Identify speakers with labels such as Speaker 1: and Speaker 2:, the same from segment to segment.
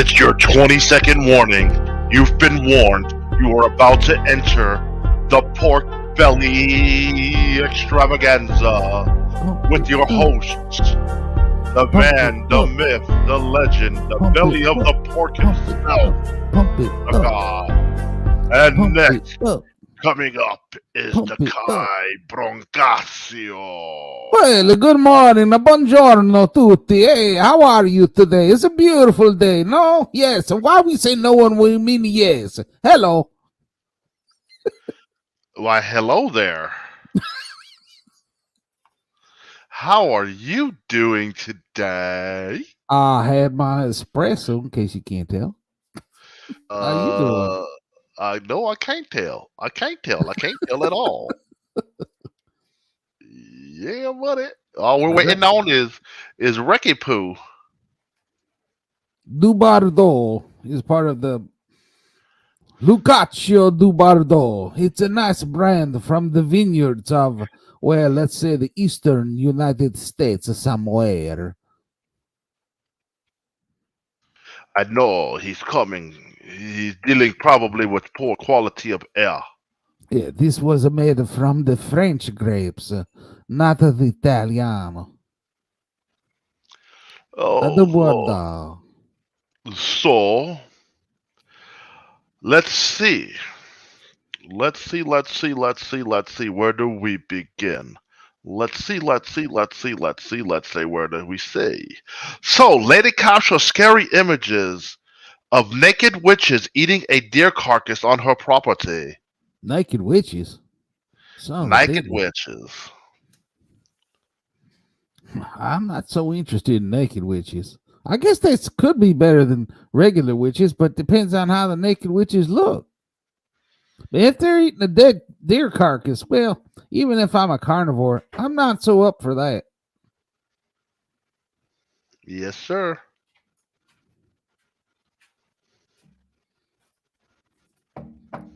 Speaker 1: It's your 20-second warning. You've been warned. You are about to enter the pork belly extravaganza with your hosts, the man, the myth, the legend, the belly of the pork himself, DaGod. And next, coming up is the Ky Brancaccio.
Speaker 2: Well, good morning, buongiorno tutti. Hey, how are you today? It's a beautiful day, no? Yes. Why we say no one, we mean yes. Hello.
Speaker 1: Why, hello there. How are you doing today?
Speaker 2: I had my espresso, in case you can't tell. How you doing?
Speaker 1: No, I can't tell. I can't tell at all. Yeah, buddy. All we're waiting on is Wrecky Poo.
Speaker 2: Du Bardo is part of the Caccio du Bardo. It's a nice brand from the vineyards of, well, let's say the eastern United States somewhere.
Speaker 1: I know he's coming. He's dealing probably with poor quality of air.
Speaker 2: Yeah, this was made from the French grapes, not the Italiano. The Bordeaux.
Speaker 1: So, let's see. Let's see. Where do we begin? Let's see. Where do we say? So, Lady captures scary images of naked witches eating a deer carcass on her property.
Speaker 2: Naked witches?
Speaker 1: Naked witches.
Speaker 2: I'm not so interested in naked witches. I guess this could be better than regular witches, but depends on how the naked witches look. But if they're eating a dead deer carcass, well, even if I'm a carnivore, I'm not so up for that.
Speaker 1: Yes, sir.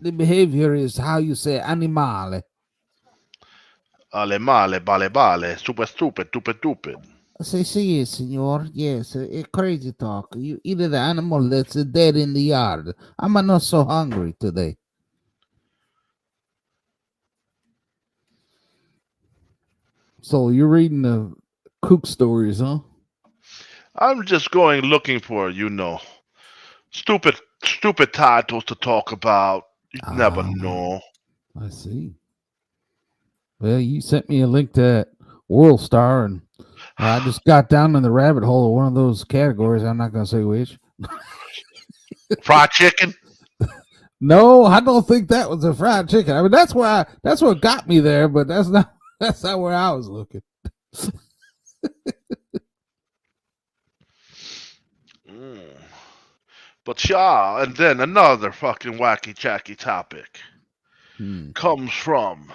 Speaker 2: The behavior is how you say animale.
Speaker 1: Alemale, bale, super stupid.
Speaker 2: Sì, signor. Yes, crazy talk. You eat the animal that's dead in the yard. I'm not so hungry today. So you're reading the kook stories, huh?
Speaker 1: I'm just going looking for, stupid titles to talk about. You never know.
Speaker 2: I see. Well, you sent me a link to that World Star, and I just got down in the rabbit hole of one of those categories. I'm not going to say which.
Speaker 1: Fried chicken?
Speaker 2: No, I don't think that was a fried chicken. I mean, that's what got me there, but that's not where I was looking.
Speaker 1: But yeah, and then another fucking wacky chacky topic comes from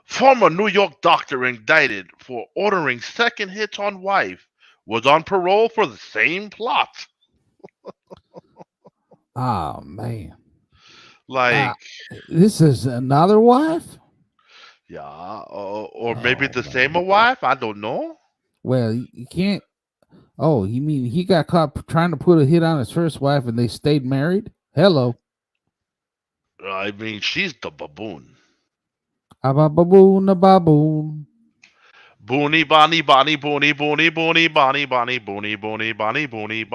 Speaker 1: former New York doctor indicted for ordering second hits on wife was on parole for the same plot.
Speaker 2: Oh man.
Speaker 1: Like
Speaker 2: this is another wife?
Speaker 1: Yeah, or maybe the same wife? I don't know.
Speaker 2: Well, you can't. Oh, you mean he got caught trying to put a hit on his first wife and they stayed married? Hello.
Speaker 1: I mean, she's the baboon.
Speaker 2: A baboon, a baboon.
Speaker 1: Boony, bonny, bonny, boony, boony, boony, bonny, bonny, boony, boony, bonny, boony,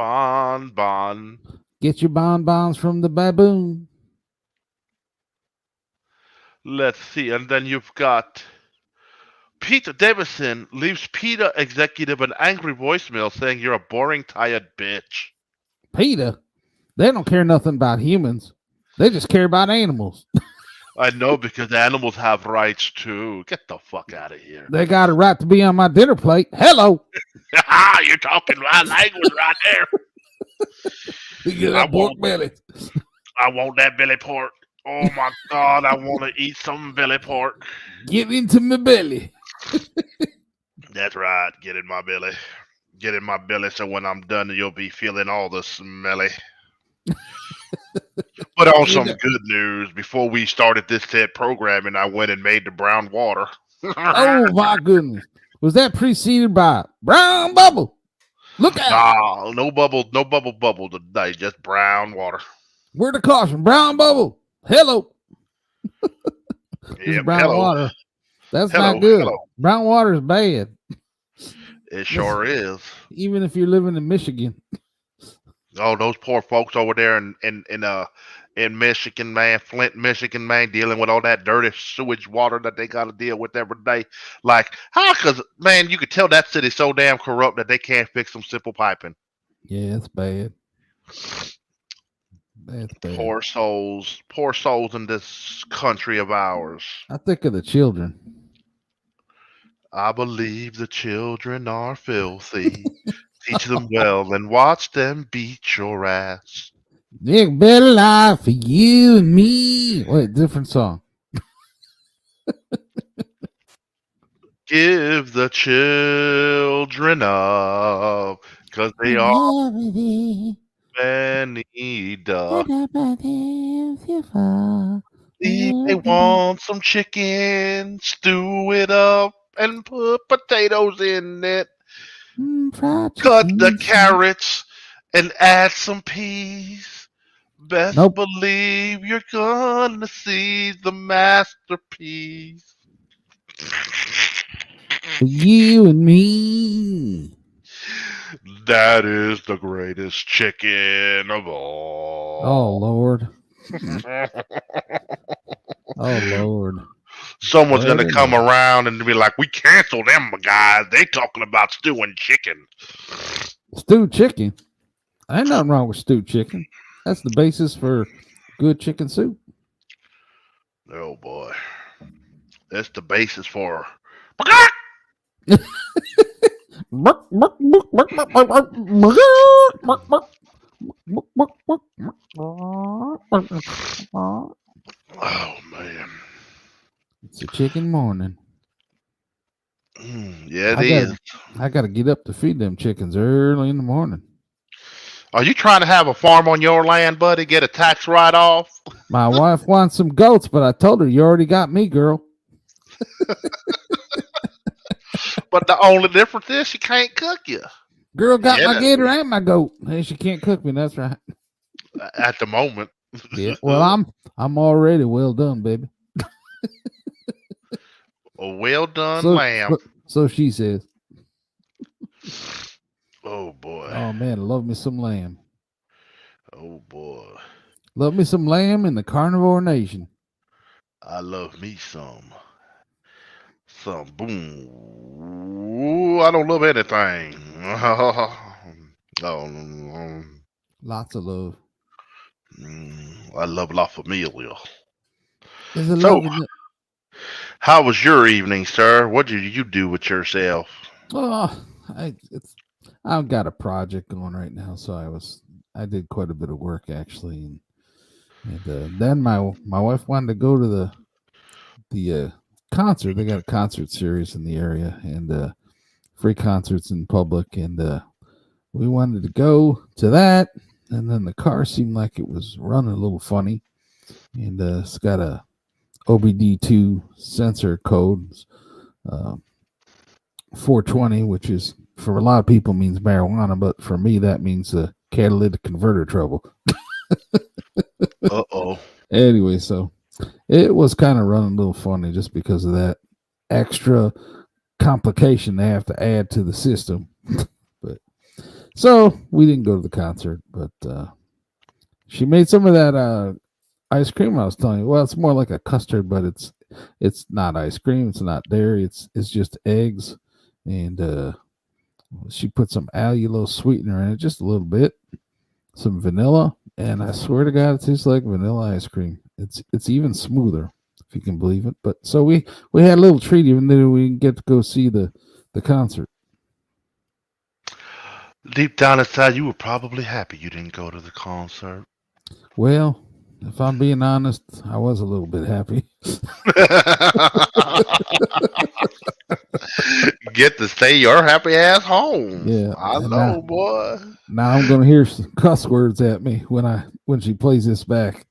Speaker 1: bon.
Speaker 2: Get your bonbons from the baboon.
Speaker 1: Let's see, and then you've got Peter Davison leaves PETA executive an angry voicemail saying you're a boring, tired bitch.
Speaker 2: PETA? They don't care nothing about humans. They just care about animals.
Speaker 1: I know, because animals have rights too. Get the fuck out of here.
Speaker 2: They got a right to be on my dinner plate. Hello.
Speaker 1: You're talking my language right there.
Speaker 2: You get that pork belly.
Speaker 1: I want that belly pork. Oh my God, I want to eat some belly pork.
Speaker 2: Get into my belly.
Speaker 1: That's right. Get in my belly. Get in my belly so when I'm done, you'll be feeling all the smelly. But on some good news, before we started this set programming, I went and made the brown water.
Speaker 2: Oh my goodness. Was that preceded by brown bubble? Look out!
Speaker 1: Nah, no bubble today. Just brown water.
Speaker 2: Word of caution, brown bubble. Hello. This is
Speaker 1: Yep.
Speaker 2: brown
Speaker 1: Hello.
Speaker 2: water. That's not
Speaker 1: Hello.
Speaker 2: good.
Speaker 1: Hello.
Speaker 2: Brown water is bad.
Speaker 1: It sure is.
Speaker 2: Even if you're living in Michigan.
Speaker 1: Oh, those poor folks over there in Michigan, man, Flint, Michigan, man, dealing with all that dirty sewage water that they got to deal with every day. Like, how? Because, man, you could tell that city's so damn corrupt that they can't fix some simple piping.
Speaker 2: Yeah, it's bad. That's bad.
Speaker 1: Poor souls in this country of ours.
Speaker 2: I think of the children.
Speaker 1: I believe the children are filthy. Teach them well and watch them beat your ass.
Speaker 2: Make a better life for you and me. Wait, different song.
Speaker 1: Give the children up, 'cause they are many ducks. They want some chicken, stew it up, and put potatoes in it. Cut the carrots and add some peas. Best believe you're gonna see the masterpiece.
Speaker 2: For you and me.
Speaker 1: That is the greatest chicken of all.
Speaker 2: Oh, Lord. Oh, Lord.
Speaker 1: Someone's going to come around and be like, we cancel them guys. They talking about stewing chicken.
Speaker 2: Stewed chicken? Ain't nothing wrong with stewed chicken. That's the basis for good chicken soup.
Speaker 1: Oh, boy. That's the basis for... Oh, man.
Speaker 2: It's a chicken morning.
Speaker 1: Yeah, it is.
Speaker 2: I got to get up to feed them chickens early in the morning.
Speaker 1: Are you trying to have a farm on your land, buddy? Get a tax write-off?
Speaker 2: My wife wants some goats, but I told her, you already got me, girl.
Speaker 1: But the only difference is she can't cook you.
Speaker 2: Girl got my gator and my goat, and she can't cook me. That's right.
Speaker 1: At the moment.
Speaker 2: Yeah. Well, I'm already well done, baby.
Speaker 1: A well done lamb.
Speaker 2: So she says.
Speaker 1: Oh boy.
Speaker 2: Oh man, I love me some lamb.
Speaker 1: Oh boy.
Speaker 2: Love me some lamb in the carnivore nation.
Speaker 1: I love me some boom. Ooh, I don't love anything.
Speaker 2: Lots of love.
Speaker 1: I love La Familia.
Speaker 2: So,
Speaker 1: how was your evening, sir? What did you do with yourself?
Speaker 2: Oh, I've got a project going right now, so I did quite a bit of work actually, and then my wife wanted to go to the concert. They got a concert series in the area, and free concerts in public, and we wanted to go to that. And then the car seemed like it was running a little funny, and it's got a OBD2 sensor code, 420, which is for a lot of people means marijuana, but for me that means catalytic converter trouble.
Speaker 1: Uh-oh.
Speaker 2: Anyway, so it was kind of running a little funny just because of that extra complication they have to add to the system. But so we didn't go to the concert, but she made some of that ice cream I was telling you. Well, it's more like a custard, but it's not ice cream, it's not dairy, it's just eggs, and she put some allulose sweetener in it, just a little bit, some vanilla, and I swear to God, it tastes like vanilla ice cream. It's even smoother, if you can believe it. But so we had a little treat, even though we didn't get to go see the concert.
Speaker 1: Deep down inside, you were probably happy you didn't go to the concert.
Speaker 2: Well, if I'm being honest, I was a little bit happy.
Speaker 1: Get to stay your happy ass home.
Speaker 2: Yeah,
Speaker 1: I know, boy.
Speaker 2: Now I'm going to hear some cuss words at me when she plays this back.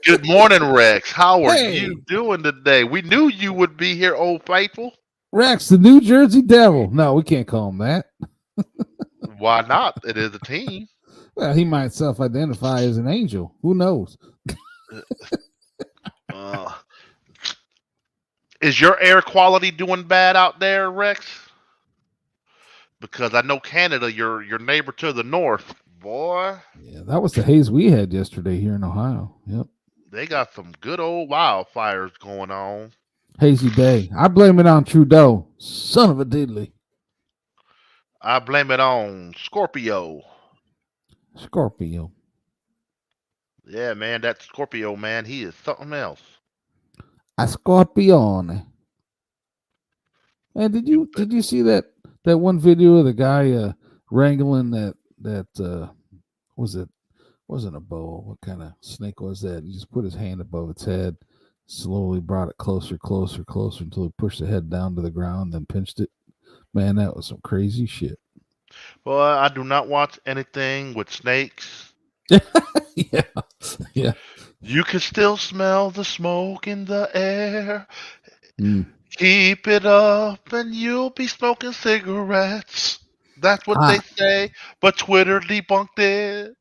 Speaker 1: Good morning, Rex. How are you doing today? We knew you would be here, old faithful.
Speaker 2: Rex, the New Jersey Devil. No, we can't call him that.
Speaker 1: Why not? It is a team.
Speaker 2: Well, he might self-identify as an angel. Who knows?
Speaker 1: Uh, is your air quality doing bad out there, Rex? Because I know Canada, your neighbor to the north, boy,
Speaker 2: Yeah, that was the haze we had yesterday here in Ohio. Yep.
Speaker 1: they got some good old wildfires going on.
Speaker 2: Hazy day. I blame it on Trudeau. Son of a diddly.
Speaker 1: I blame it on Scorpio.
Speaker 2: Scorpio.
Speaker 1: Yeah, man, that Scorpio man, he is something else.
Speaker 2: A Scorpione. Man, did you see that one video of the guy wrangling that was it wasn't a boa? What kind of snake was that? He just put his hand above its head, slowly brought it closer until he pushed the head down to the ground, then pinched it. Man, that was some crazy shit.
Speaker 1: Boy, I do not watch anything with snakes.
Speaker 2: Yeah. Yeah.
Speaker 1: You can still smell the smoke in the air.
Speaker 2: Mm.
Speaker 1: Keep it up and you'll be smoking cigarettes. That's what they say, but Twitter debunked it.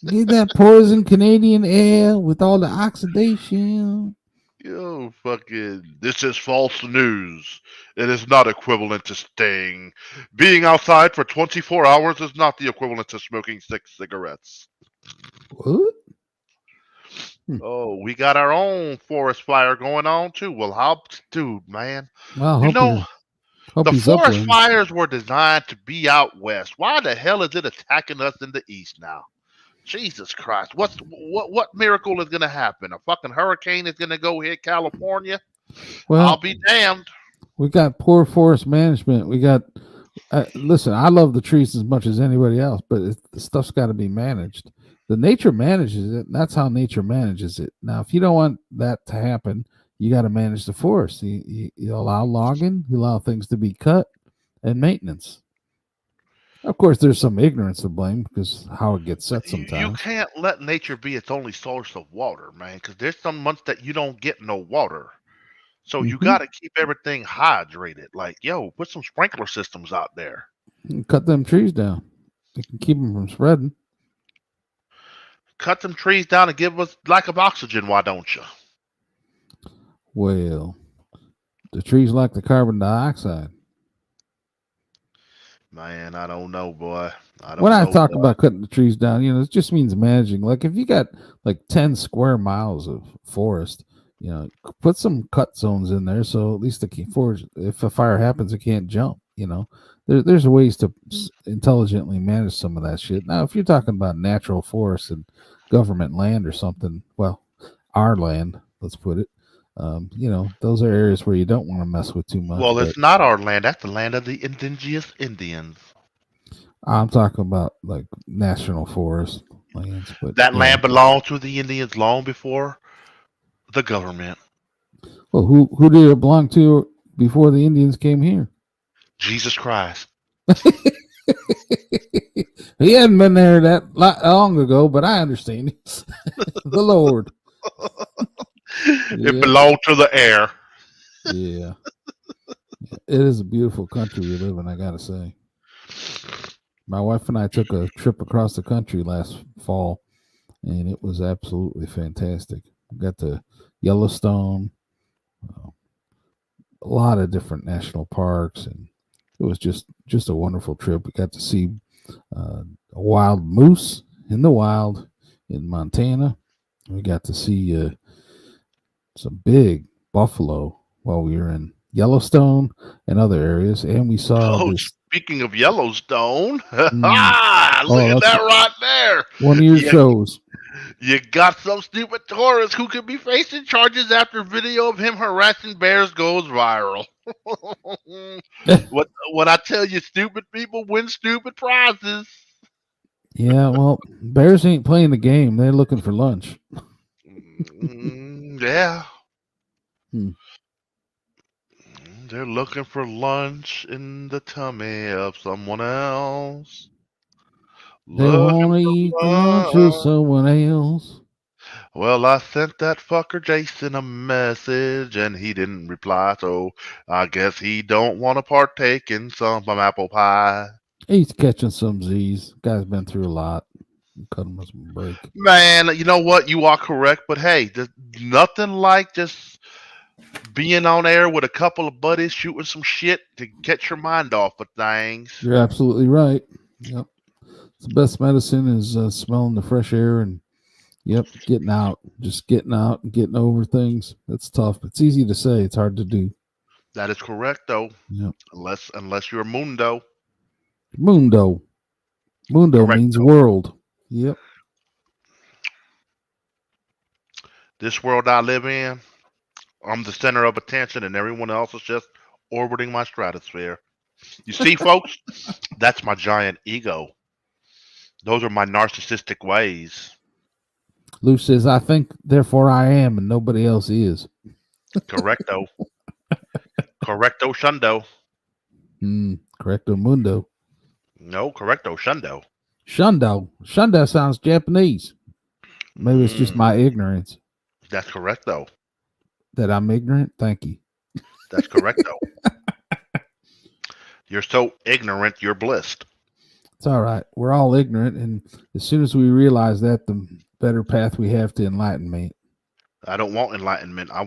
Speaker 2: Get that poison Canadian air with all the oxidation.
Speaker 1: Yo, fucking, this is false news. It is not equivalent to staying. Being outside for 24 hours is not the equivalent to smoking 6 cigarettes.
Speaker 2: What?
Speaker 1: Oh, we got our own forest fire going on too. Well, how, dude, man?
Speaker 2: Well,
Speaker 1: You know, the
Speaker 2: he's
Speaker 1: forest
Speaker 2: upland.
Speaker 1: fires were designed to be out west. Why the hell is it attacking us in the east now? Jesus Christ! What miracle is gonna happen? A fucking hurricane is gonna go hit California?
Speaker 2: Well,
Speaker 1: I'll be damned.
Speaker 2: We got poor forest management. We got listen. I love the trees as much as anybody else, but the stuff's got to be managed. The nature manages it. And that's how nature manages it. Now, if you don't want that to happen, you got to manage the forest. You allow logging, you allow things to be cut, and maintenance. Of course, there's some ignorance to blame because how it gets set sometimes.
Speaker 1: You can't let nature be its only source of water, man, because there's some months that you don't get no water. So you got to keep everything hydrated. Like, yo, put some sprinkler systems out there.
Speaker 2: Cut them trees down. You can keep them from spreading.
Speaker 1: Cut them trees down and give us lack of oxygen. Why don't you?
Speaker 2: Well, the trees like the carbon dioxide.
Speaker 1: Man, I don't know, boy.
Speaker 2: When I talk about cutting the trees down, it just means managing. Like if you got like 10 square miles of forest, put some cut zones in there so at least the forest, if a fire happens, it can't jump. There's ways to intelligently manage some of that shit. Now, if you're talking about natural forests and government land or something, well, our land, let's put it. Those are areas where you don't want to mess with too much.
Speaker 1: Well, it's not our land. That's the land of the indigenous Indians.
Speaker 2: I'm talking about like national forest lands. But
Speaker 1: that land belonged to the Indians long before the government.
Speaker 2: Well, who did it belong to before the Indians came here?
Speaker 1: Jesus Christ.
Speaker 2: He hadn't been there that long ago, but I understand. The Lord.
Speaker 1: It belonged to the air.
Speaker 2: Yeah. It is a beautiful country we live in, I gotta say. My wife and I took a trip across the country last fall, and it was absolutely fantastic. We got to Yellowstone, a lot of different national parks, and it was just a wonderful trip. We got to see a wild moose in the wild in Montana. We got to see some big buffalo while we were in Yellowstone and other areas, and we saw
Speaker 1: speaking of Yellowstone, look at that right there.
Speaker 2: One of your shows.
Speaker 1: You got some stupid tourist who could be facing charges after video of him harassing bears goes viral. When I tell you stupid people win stupid prizes.
Speaker 2: Yeah, well, bears ain't playing the game. They're looking for lunch.
Speaker 1: Yeah. They're looking for lunch in the tummy of someone else.
Speaker 2: They want to eat the lunch of someone else.
Speaker 1: Well, I sent that fucker Jason a message and he didn't reply, so I guess he don't want to partake in some apple pie.
Speaker 2: He's catching some Z's. Guy's been through a lot. Cut him some break.
Speaker 1: Man, you know what? You are correct, but hey, there's nothing like just being on air with a couple of buddies shooting some shit to get your mind off of things.
Speaker 2: You're absolutely right. Yep. The best medicine is smelling the fresh air and getting out. Just getting out and getting over things. That's tough. It's easy to say. It's hard to do.
Speaker 1: That is correct, though.
Speaker 2: Yep.
Speaker 1: Unless you're Mundo.
Speaker 2: Mundo. Mundo
Speaker 1: Correcto.
Speaker 2: means world. Yep.
Speaker 1: This world I live in, I'm the center of attention, and everyone else is just orbiting my stratosphere. You see, folks, that's my giant ego. Those are my narcissistic ways.
Speaker 2: Lou says, I think, therefore I am, and nobody else is.
Speaker 1: Correcto. Correcto shundo.
Speaker 2: Correcto mundo.
Speaker 1: No, correcto shundo.
Speaker 2: Shundo. Shundo sounds Japanese. Maybe it's just my ignorance.
Speaker 1: That's correct, though.
Speaker 2: That I'm ignorant? Thank you.
Speaker 1: That's correct, though. You're so ignorant, you're blissed.
Speaker 2: It's all right. We're all ignorant, and as soon as we realize that, the better path we have to enlightenment.
Speaker 1: I don't want enlightenment. I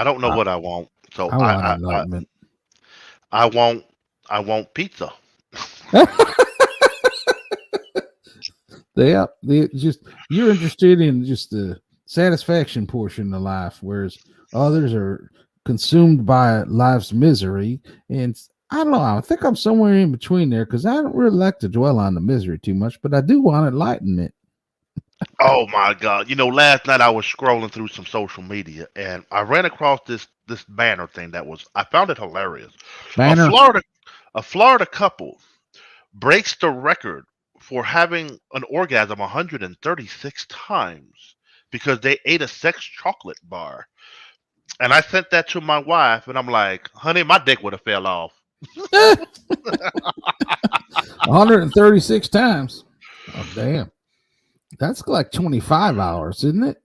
Speaker 1: don't know what I want. So
Speaker 2: I want enlightenment.
Speaker 1: I want pizza.
Speaker 2: You're interested in just the satisfaction portion of life, whereas others are consumed by life's misery. And I don't know. I think I'm somewhere in between there because I don't really like to dwell on the misery too much, but I do want enlightenment.
Speaker 1: Oh my God! Last night I was scrolling through some social media and I ran across this banner thing I found it hilarious.
Speaker 2: Banner.
Speaker 1: A Florida couple breaks the record for having an orgasm 136 times because they ate a sex chocolate bar. And I sent that to my wife, and I'm like, honey, my dick would have fell off.
Speaker 2: 136 times. Oh, damn. That's like 25 hours, isn't it?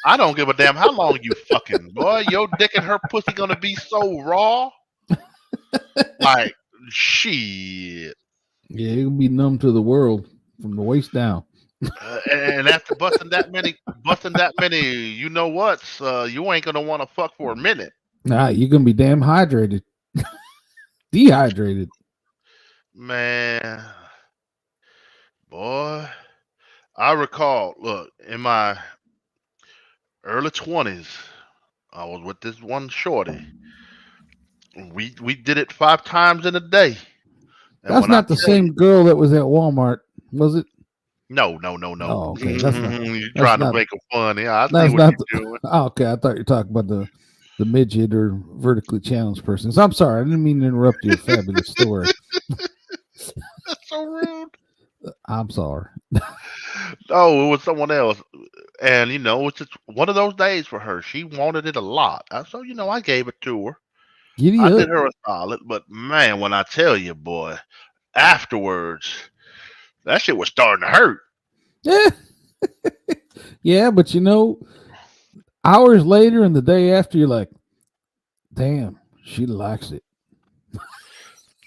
Speaker 1: I don't give a damn how long you fucking, boy. Your dick and her pussy gonna be so raw. Like, shit.
Speaker 2: Yeah, you'll be numb to the world from the waist down.
Speaker 1: And after busting that many, you know what? You ain't gonna want to fuck for a minute.
Speaker 2: Nah, you're gonna be damn hydrated, dehydrated.
Speaker 1: Man, boy, I recall. Look, in my early 20s, I was with this one shorty. We did it 5 times in a day. And
Speaker 2: that's not the same girl that was at Walmart, was it?
Speaker 1: No.
Speaker 2: Oh, okay. That's not,
Speaker 1: you're trying to make it funny. I see
Speaker 2: that's
Speaker 1: what
Speaker 2: not
Speaker 1: you're doing.
Speaker 2: Oh, okay, I thought you were talking about the midget or vertically challenged person. So I'm sorry, I didn't mean to interrupt your fabulous story.
Speaker 1: That's so rude.
Speaker 2: I'm sorry.
Speaker 1: No, it was someone else. And, it's just one of those days for her. She wanted it a lot. So, I gave it to her. I did her a solid. But, man, when I tell you, boy, afterwards, that shit was starting to hurt.
Speaker 2: Yeah, but hours later and the day after, you're like, damn, she likes it.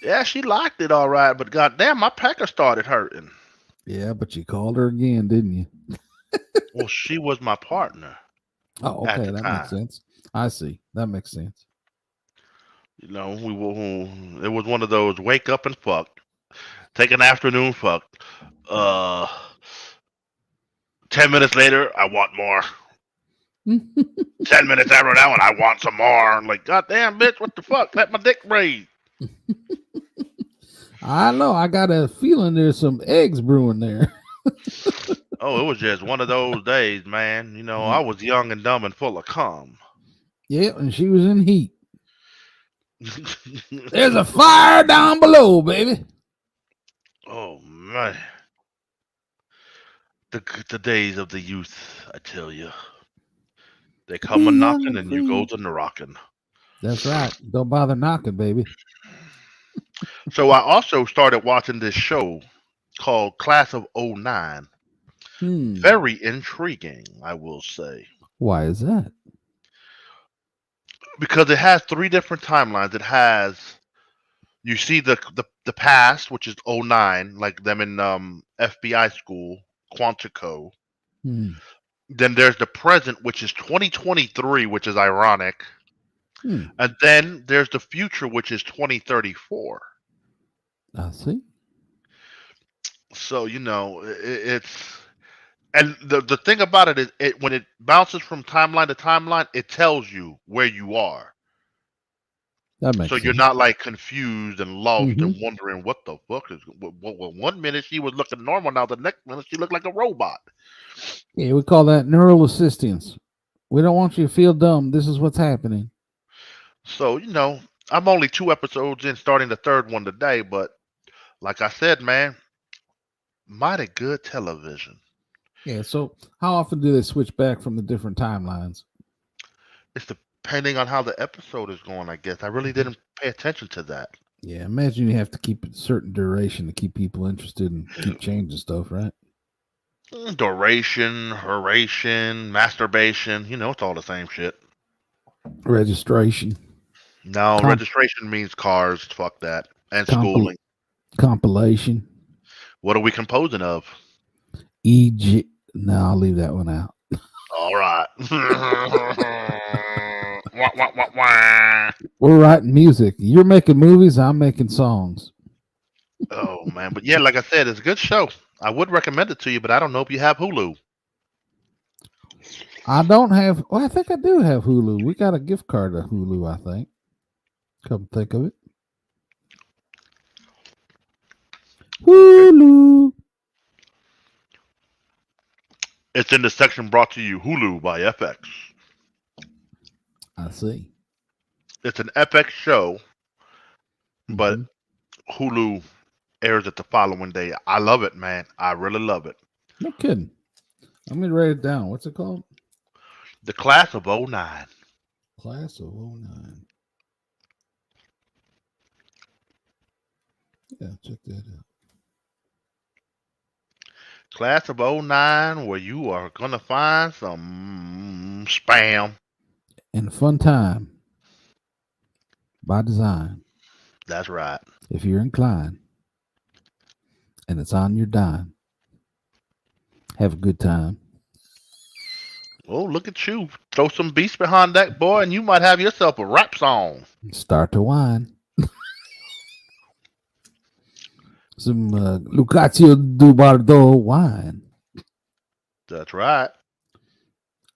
Speaker 1: Yeah, she liked it all right, but goddamn, my pecker started hurting.
Speaker 2: Yeah, but you called her again, didn't you?
Speaker 1: Well, she was my partner.
Speaker 2: Oh, okay, that makes sense. I see. That makes sense.
Speaker 1: It was one of those wake up and fuck, take an afternoon fuck. 10 minutes later, I want more. 10 minutes after that one, I want some more. I'm like, goddamn, bitch, what the fuck? Let my dick breathe.
Speaker 2: I know. I got a feeling there's some eggs brewing there.
Speaker 1: Oh, it was just one of those days, man. I was young and dumb and full of cum.
Speaker 2: Yeah, and she was in heat. There's a fire down below, baby.
Speaker 1: Oh, man. The days of the youth, I tell you. They come a knocking and you go to rocking.
Speaker 2: That's right. Don't bother knocking, baby.
Speaker 1: So I also started watching this show called Class of 09. Very intriguing, I will say.
Speaker 2: Why is that?
Speaker 1: Because it has 3 different timelines. It has You see the past, which is '09, like them in FBI school, Quantico.
Speaker 2: Hmm.
Speaker 1: Then there's the present, which is 2023, which is ironic.
Speaker 2: Hmm.
Speaker 1: And then there's the future, which is 2034.
Speaker 2: I see.
Speaker 1: So, it's and the thing about it is when it bounces from timeline to timeline, it tells you where you are.
Speaker 2: That
Speaker 1: So
Speaker 2: makes
Speaker 1: you're
Speaker 2: sense.
Speaker 1: not like confused and lost
Speaker 2: Hmm.
Speaker 1: and wondering what the fuck is. Well, 1 minute she was looking normal, now the next minute she looked like a robot.
Speaker 2: Yeah, we call that neural assistance. We don't want you to feel dumb. This is what's happening.
Speaker 1: So I'm only 2 episodes in, starting the third one today. But like I said, man, mighty good television.
Speaker 2: Yeah. So, how often do they switch back from the different timelines?
Speaker 1: It's depending on how the episode is going. I guess I really didn't pay attention to that.
Speaker 2: Yeah. Imagine you have to keep a certain duration to keep people interested and keep changing stuff, right?
Speaker 1: Duration, duration, masturbation. It's all the same shit.
Speaker 2: Registration,
Speaker 1: No,
Speaker 2: comp,
Speaker 1: registration means cars. Fuck that. And
Speaker 2: compil-
Speaker 1: schooling.
Speaker 2: compilation,
Speaker 1: What are we composing of?
Speaker 2: EG. No, I'll leave that one out.
Speaker 1: All right. Wah, wah, wah, wah.
Speaker 2: We're writing music. You're making movies. I'm making songs.
Speaker 1: Oh man, but yeah, like I said, it's a good show. I would recommend it to you, but I don't know if you have Hulu.
Speaker 2: I don't have. Well, I think I do have Hulu. We got a gift card to Hulu. I think. Come think of it. Hulu.
Speaker 1: It's in the section brought to you Hulu by FX.
Speaker 2: I see.
Speaker 1: It's an FX show, but
Speaker 2: Mhm.
Speaker 1: Hulu airs it the following day. I love it, man. I really love it.
Speaker 2: No kidding. Let me write it down. What's it called?
Speaker 1: The Class of '09.
Speaker 2: Class of 09. Yeah, check that out.
Speaker 1: Class of '09, where you are gonna find some spam.
Speaker 2: And a fun time by design.
Speaker 1: That's right.
Speaker 2: If you're inclined and it's on your dime, have a good time.
Speaker 1: Oh, look at you. Throw some beats behind that boy, and you might have yourself a rap song.
Speaker 2: Start to whine. Some Caccio du Bardo wine.
Speaker 1: That's right.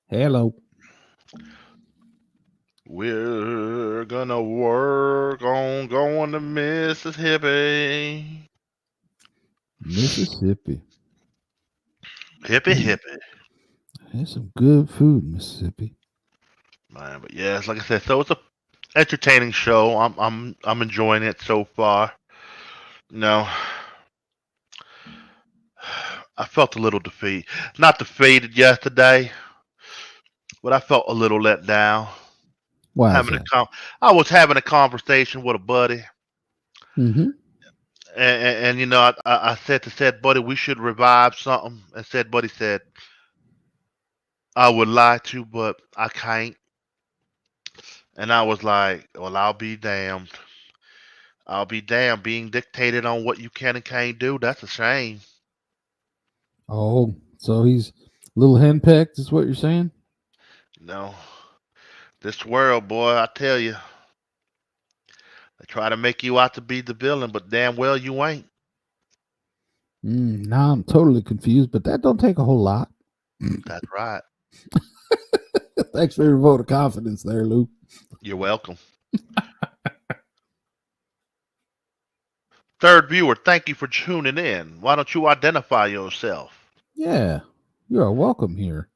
Speaker 2: Hello.
Speaker 1: We're gonna work on going to Mississippi.
Speaker 2: Mississippi.
Speaker 1: Hippie, hippie.
Speaker 2: There's some good food in Mississippi.
Speaker 1: Man, but yeah, it's like I said, so it's a entertaining show. I'm enjoying it so far. No, I felt a little not defeated yesterday, but I felt a little let down.
Speaker 2: Why is
Speaker 1: Having
Speaker 2: that?
Speaker 1: I was having a conversation with a buddy,
Speaker 2: Mm-hmm.
Speaker 1: and I said to said buddy we should revive something, and said buddy said I would like to, but I can't. And I was like, well, I'll be damned. I'll be damned. Being dictated on what you can and can't do, that's a shame.
Speaker 2: Oh, so he's a little henpecked, is what you're saying?
Speaker 1: No, this world, boy, I tell you, they try to make you out to be the villain, but damn well you ain't.
Speaker 2: Now I'm totally confused, but that don't take a whole lot.
Speaker 1: That's right.
Speaker 2: Thanks for your vote of confidence there, Lou.
Speaker 1: You're welcome. Third viewer, thank you for tuning in. Why don't you identify yourself?
Speaker 2: Yeah, you are welcome here.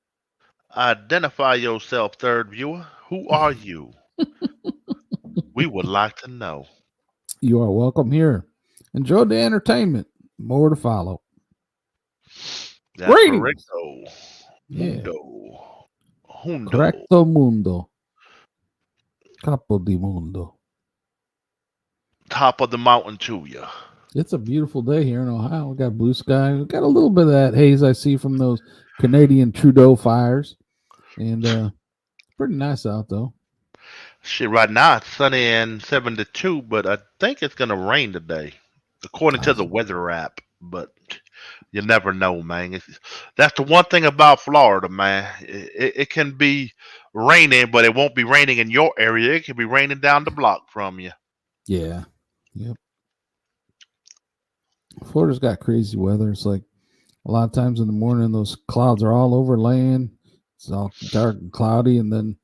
Speaker 1: Identify yourself, third viewer. Who are you? We would like to know.
Speaker 2: You are welcome here. Enjoy the entertainment. More to follow.
Speaker 1: That's
Speaker 2: Greetings.
Speaker 1: correcto.
Speaker 2: Yeah.
Speaker 1: Hundo.
Speaker 2: Correcto mundo. Capo di mundo.
Speaker 1: Top of the mountain to you.
Speaker 2: It's a beautiful day here in Ohio. We got blue sky. We got a little bit of that haze I see from those Canadian Trudeau fires. And pretty nice out, though.
Speaker 1: Shit, right now it's sunny and 72, but I think it's gonna rain today, according to the weather app. But you never know, man. That's the one thing about Florida, man. It can be raining, but it won't be raining in your area. It can be raining down the block from you.
Speaker 2: Yeah. Yep. Florida's got crazy weather. It's like a lot of times in the morning, those clouds are all over land. It's all dark and cloudy, and then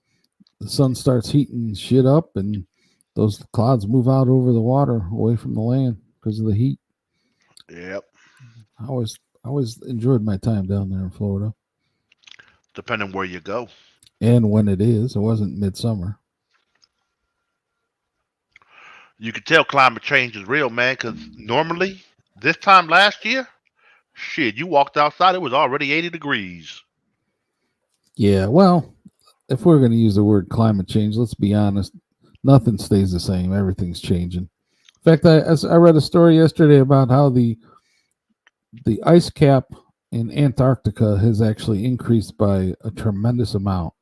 Speaker 2: the sun starts heating shit up, and those clouds move out over the water away from the land because of the heat.
Speaker 1: Yep.
Speaker 2: I always enjoyed my time down there in Florida.
Speaker 1: Depending where you go.
Speaker 2: And when it wasn't midsummer.
Speaker 1: You can tell climate change is real, man, because normally, this time last year, shit, you walked outside, it was already 80 degrees.
Speaker 2: Yeah, well, if we're going to use the word climate change, let's be honest, nothing stays the same. Everything's changing. In fact, I read a story yesterday about how the ice cap in Antarctica has actually increased by a tremendous amount.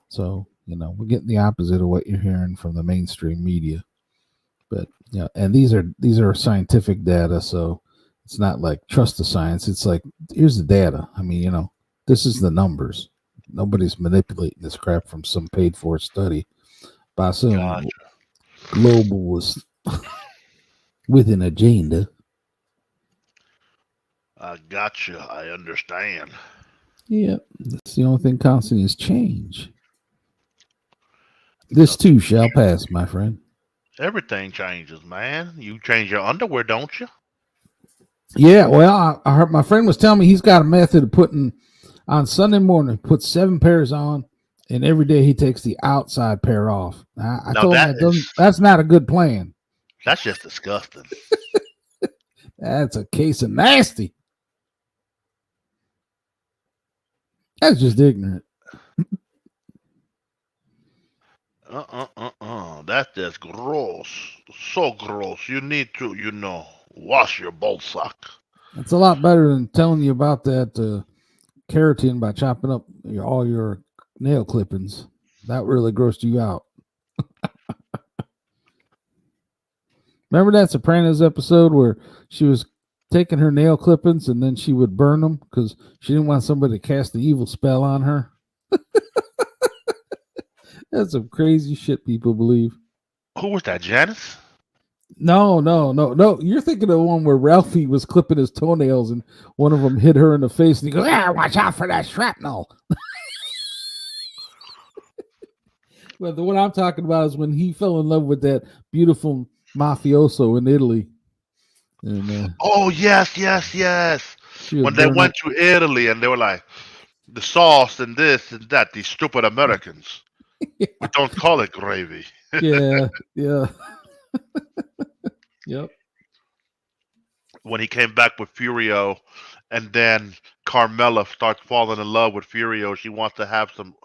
Speaker 2: So, we're getting the opposite of what you're hearing from the mainstream media. But and these are scientific data, so it's not like trust the science. It's like, here's the data. I mean, this is the numbers. Nobody's manipulating this crap from some paid for study by some globalist with an agenda.
Speaker 1: I gotcha. I understand.
Speaker 2: Yeah, that's the only thing constant is change. This too shall pass, my friend.
Speaker 1: Everything changes, man. You change your underwear, don't you?
Speaker 2: Yeah, well, I heard my friend was telling me he's got a method of putting on Sunday morning, puts 7 pairs on, and every day he takes the outside pair off. I told him that's not a good plan.
Speaker 1: That's just disgusting.
Speaker 2: That's a case of nasty. That's just ignorant.
Speaker 1: That's just gross. So gross. You need to, wash your ball sack.
Speaker 2: It's a lot better than telling you about that keratin by chopping up all your nail clippings. That really grossed you out. Remember that Sopranos episode where she was taking her nail clippings and then she would burn them because she didn't want somebody to cast the evil spell on her? That's some crazy shit people believe.
Speaker 1: Who was that, Janice?
Speaker 2: No. You're thinking of the one where Ralphie was clipping his toenails and one of them hit her in the face and he goes, watch out for that shrapnel. But the one I'm talking about is when he fell in love with that beautiful mafioso in Italy. And,
Speaker 1: yes. When they went to Italy and they were like, the sauce and this and that, these stupid Americans. Yeah. We don't call it gravy.
Speaker 2: Yeah. Yep.
Speaker 1: When he came back with Furio, and then Carmela starts falling in love with Furio. She wants to have some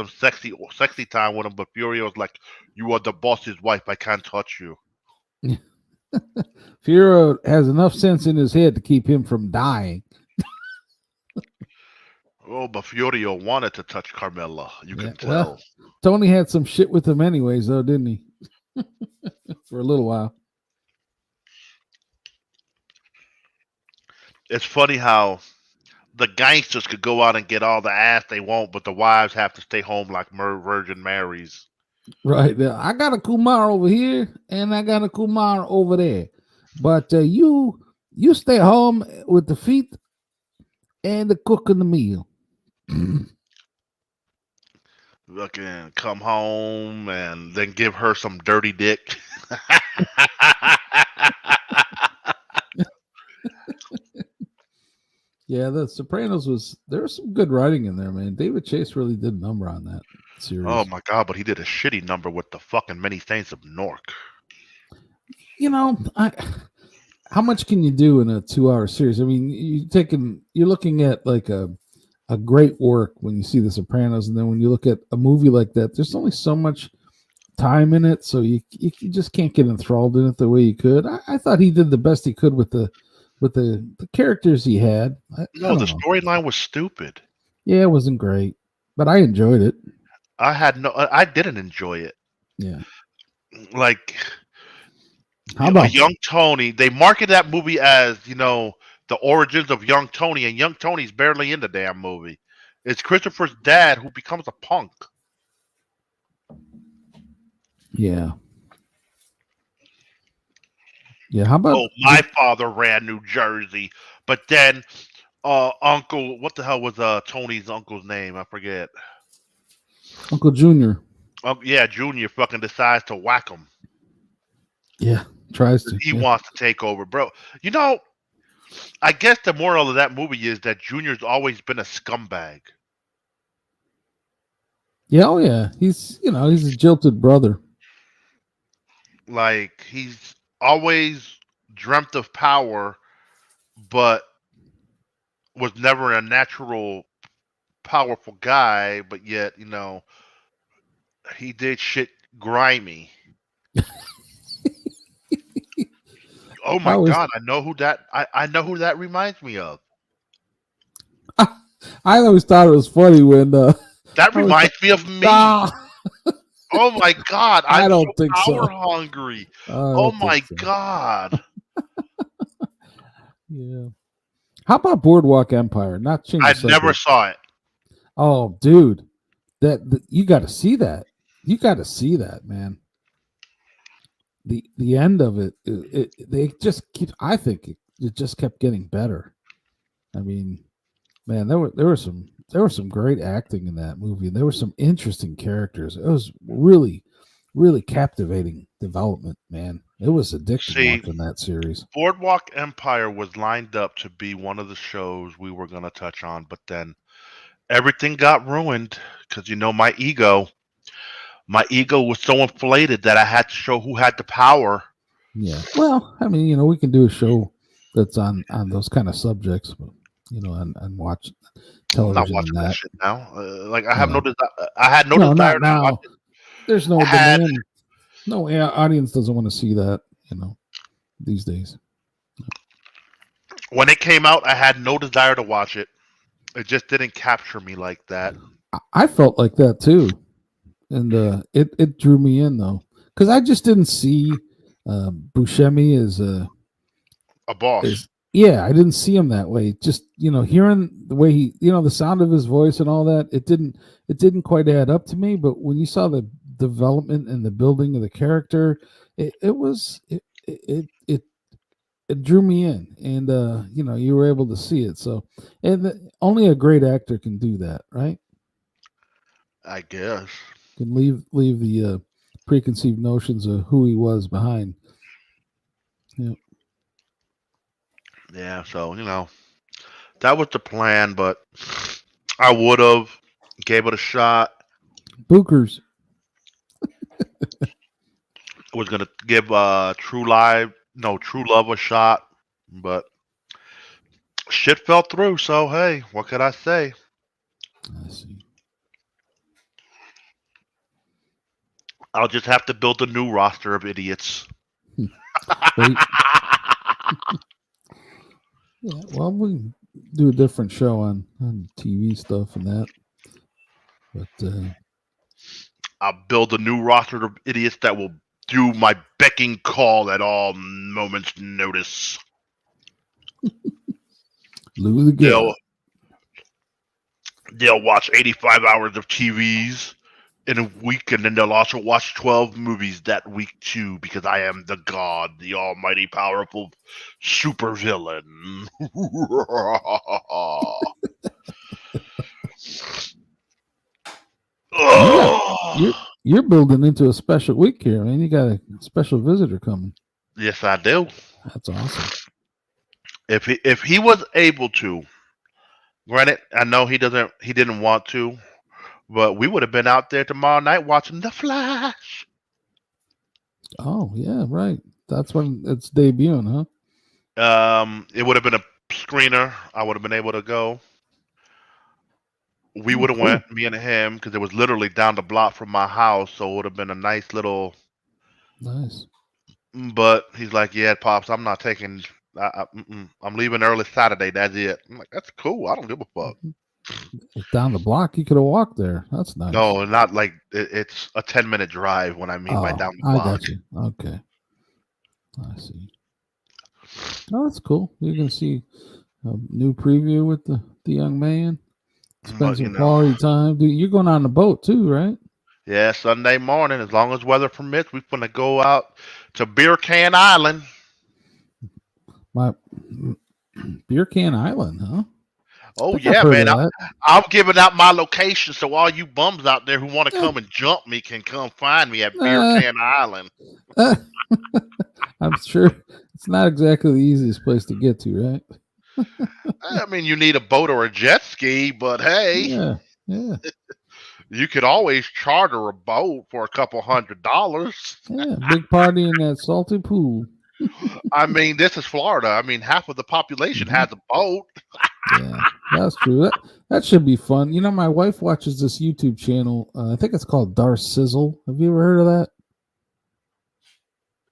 Speaker 1: sexy time with him, but Furio's like, "You are the boss's wife. I can't touch you."
Speaker 2: Furio has enough sense in his head to keep him from dying.
Speaker 1: Oh, but Furio wanted to touch Carmela. You can tell.
Speaker 2: Well, Tony had some shit with him anyways, though, didn't he? For a little while.
Speaker 1: It's funny how the gangsters could go out and get all the ass they want, but the wives have to stay home like Virgin Marys.
Speaker 2: Right. I got a Kumar over here, and I got a Kumar over there. But you stay home with the feet and the cooking the meal.
Speaker 1: Fucking come home and then give her some dirty dick.
Speaker 2: Yeah, The Sopranos there was some good writing in there, man. David Chase really did a number on that series.
Speaker 1: Oh my god, but he did a shitty number with the fucking Many Saints of Newark.
Speaker 2: How much can you do in a 2-hour series? I mean, you're looking at like a great work when you see The Sopranos, and then when you look at a movie like that, there's only so much time in it, so you just can't get enthralled in it the way you could. I thought he did the best he could with the characters he had.
Speaker 1: The storyline was stupid.
Speaker 2: Yeah, it wasn't great, but I enjoyed it.
Speaker 1: I didn't enjoy it.
Speaker 2: Yeah.
Speaker 1: Like
Speaker 2: How about
Speaker 1: young Tony. They market that movie as the origins of young Tony, and young Tony's barely in the damn movie. It's Christopher's dad who becomes a punk.
Speaker 2: yeah. Yeah. How about
Speaker 1: Oh, my father ran New Jersey, but then Uncle, what the hell was Tony's uncle's name? I forget.
Speaker 2: Uncle Junior?
Speaker 1: Yeah, Junior fucking decides to whack him.
Speaker 2: Yeah. Tries to.
Speaker 1: He
Speaker 2: Yeah.
Speaker 1: wants to take over, bro. I guess the moral of that movie is that Junior's always been a scumbag.
Speaker 2: Yeah. Oh yeah. He's a jilted brother.
Speaker 1: Like he's always dreamt of power, but was never a natural powerful guy. But yet, he did shit grimy. Oh my
Speaker 2: How is
Speaker 1: god, I know who that reminds me of.
Speaker 2: I always thought it was funny when
Speaker 1: That
Speaker 2: I was
Speaker 1: reminds me of me.
Speaker 2: ah,
Speaker 1: Oh my god,
Speaker 2: I
Speaker 1: I'm
Speaker 2: don't
Speaker 1: so
Speaker 2: think so.
Speaker 1: power hungry.
Speaker 2: I
Speaker 1: Oh
Speaker 2: don't
Speaker 1: my
Speaker 2: think so.
Speaker 1: god.
Speaker 2: Yeah. How about Boardwalk Empire? Not change the
Speaker 1: I
Speaker 2: subject.
Speaker 1: never saw it.
Speaker 2: Oh, dude, you got to see that. You got to see that, man. The end of it, they just keep. I think it just kept getting better. I mean, man, there was some great acting in that movie. There were some interesting characters. It was really, really captivating development, man. It was addicting
Speaker 1: See,
Speaker 2: watching that series.
Speaker 1: Boardwalk Empire was lined up to be one of the shows we were going to touch on, but then everything got ruined because my ego was so inflated that I had to show who had the power.
Speaker 2: Yeah. Well, I mean, we can do a show that's on those kind of subjects, but, and watch
Speaker 1: I'm not
Speaker 2: television and
Speaker 1: watching that
Speaker 2: that.
Speaker 1: shit now. Like I have no
Speaker 2: Yeah.
Speaker 1: desire. I had no
Speaker 2: No,
Speaker 1: desire
Speaker 2: not
Speaker 1: to watch
Speaker 2: now.
Speaker 1: it.
Speaker 2: There's
Speaker 1: I
Speaker 2: no
Speaker 1: had
Speaker 2: demand. No audience doesn't want to see that, these days.
Speaker 1: when it came out, I had no desire to watch it. It just didn't capture me like that.
Speaker 2: I felt like that too, and it drew me in though, because I just didn't see Buscemi
Speaker 1: A boss.
Speaker 2: as yeah, I didn't see him that way. Just hearing the way he, the sound of his voice and all that, it didn't quite add up to me. But when you saw the development and the building of the character, it drew me in, and you were able to see it. So, and only a great actor can do that, right?
Speaker 1: I guess.
Speaker 2: Can leave the preconceived notions of who he was behind. Yeah.
Speaker 1: Yeah. So that was the plan, but I would have gave it a shot.
Speaker 2: Bookers.
Speaker 1: I was gonna give True Love a shot, but shit fell through. So hey, what could I say?
Speaker 2: I see.
Speaker 1: I'll just have to build a new roster of idiots.
Speaker 2: Wait. Yeah. Well, we can do a different show on TV stuff and that. But
Speaker 1: I'll build a new roster of idiots that will do my becking call at all moments' notice.
Speaker 2: Lou DaGod.
Speaker 1: They'll watch 85 hours of TVs in a week, and then they'll also watch 12 movies that week too, because I am the god, the almighty powerful supervillain.
Speaker 2: You're building into a special week here, man. You got a special visitor coming.
Speaker 1: Yes, I do.
Speaker 2: That's awesome.
Speaker 1: If he was able to, granted, I know he didn't want to, but we would have been out there tomorrow night watching The Flash.
Speaker 2: Oh yeah, right. That's when it's debuting, huh?
Speaker 1: It would have been a screener. I would have been able to go. We would have
Speaker 2: Cool.
Speaker 1: went, me and him, because it was literally down the block from my house, so it would have been a nice little.
Speaker 2: Nice.
Speaker 1: But he's like, "Yeah, pops, I'm not taking. I'm leaving early Saturday. That's it." I'm like, "That's cool. I don't give a fuck."
Speaker 2: It's down the block. You could have walked there. That's nice.
Speaker 1: No, not like it's a 10-minute drive. When I mean by down the
Speaker 2: I
Speaker 1: block.
Speaker 2: got you. Okay, I see. Oh, that's cool. You can see a new preview with the young man. Spend some quality time. Dude, you're going on the boat too, right?
Speaker 1: Yeah, Sunday morning, as long as weather permits, we're gonna go out to Beer Can Island.
Speaker 2: My Beer Can Island, huh?
Speaker 1: Oh yeah, man! I'm giving out my location, so all you bums out there who want to come and jump me can come find me at Beer Can Island.
Speaker 2: I'm sure it's not exactly the easiest place to get to, right?
Speaker 1: I mean, you need a boat or a jet ski, but hey,
Speaker 2: yeah.
Speaker 1: You could always charter a boat for a couple $100.
Speaker 2: Yeah, big party in that salty pool.
Speaker 1: I mean, this is Florida. I mean, half of the population has a boat.
Speaker 2: Yeah, that's true. That should be fun. You know, my wife watches this YouTube channel. I think it's called Dar Sizzle. Have you ever heard of that?